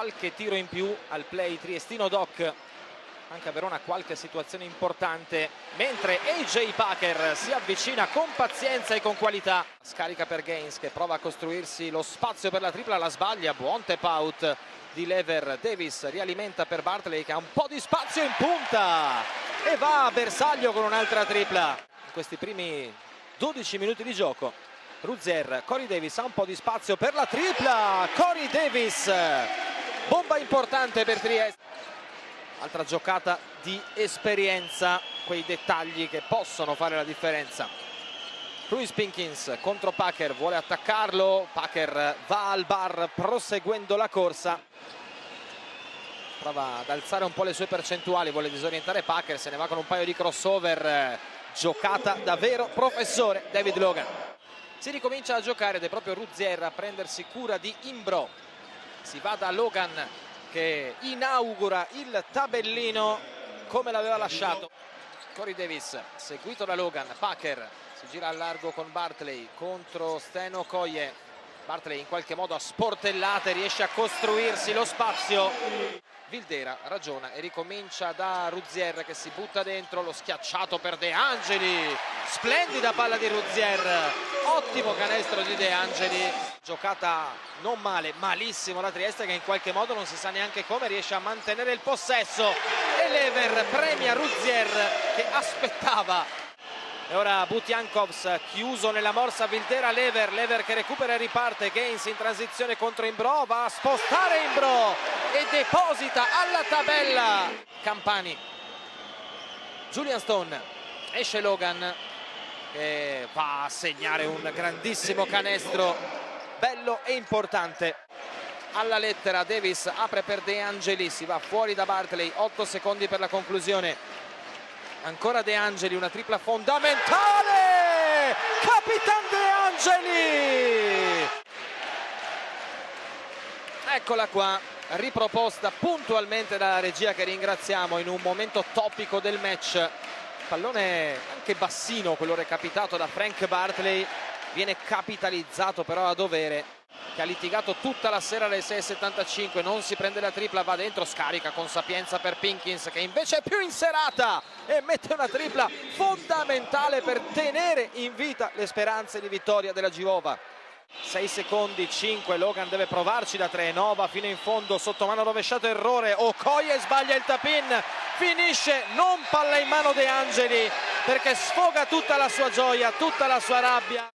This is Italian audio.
qualche tiro in più al play triestino Doc. Anche a Verona qualche situazione importante, mentre AJ Packer si avvicina con pazienza e con qualità. Scarica per Gaines che prova a costruirsi lo spazio per la tripla, la sbaglia, buon tap out di Lever. Davis rialimenta per Bartley che ha un po' di spazio in punta e va a bersaglio con un'altra tripla. In questi primi 12 minuti di gioco Rozier, Corey Davis ha un po' di spazio per la tripla, Corey Davis, bomba importante per Trieste. Altra giocata di esperienza, quei dettagli che possono fare la differenza. Chris Pinkins contro Packer, vuole attaccarlo, Packer va al bar proseguendo la corsa. Prova ad alzare un po' le sue percentuali, vuole disorientare Packer, se ne va con un paio di crossover. Giocata da vero professore David Logan. Si ricomincia a giocare ed è proprio Rozier a prendersi cura di Imbro. Si va da Logan che inaugura il tabellino come l'aveva lasciato. Corey Davis seguito da Logan, Packer si gira al largo con Bartley contro Steno Okoye. Bartley in qualche modo a sportellate riesce a costruirsi lo spazio. Vildera ragiona e ricomincia da Rozier che si butta dentro, lo schiacciato per De Angeli, splendida palla di Rozier, ottimo canestro di De Angeli. Giocata non male, malissimo la Trieste che in qualche modo non si sa neanche come riesce a mantenere il possesso e Lever premia Rozier che aspettava. E ora Butiankovs chiuso nella morsa Vildera, Lever che recupera e riparte, Gaines in transizione contro Imbro, va a spostare Imbro e deposita alla tabella Campani. Julian Stone, esce Logan che va a segnare un grandissimo canestro bello e importante. Alla lettera Davis apre per De Angeli, si va fuori da Bartley, 8 secondi per la conclusione. Ancora De Angeli, una tripla fondamentale, Capitan De Angeli, eccola qua, riproposta puntualmente dalla regia che ringraziamo in un momento topico del match. Pallone anche bassino quello recapitato da Frank Bartley, viene capitalizzato però a dovere, che ha litigato tutta la sera alle 6:75, non si prende la tripla, va dentro, scarica con sapienza per Pinkins che invece è più in serata e mette una tripla fondamentale per tenere in vita le speranze di vittoria della Givova. 6 secondi, 5, Logan deve provarci da 3, Nova fino in fondo, sotto mano rovesciato, errore, Okoye sbaglia il tap-in, finisce, non palla in mano De Angeli perché sfoga tutta la sua gioia, tutta la sua rabbia.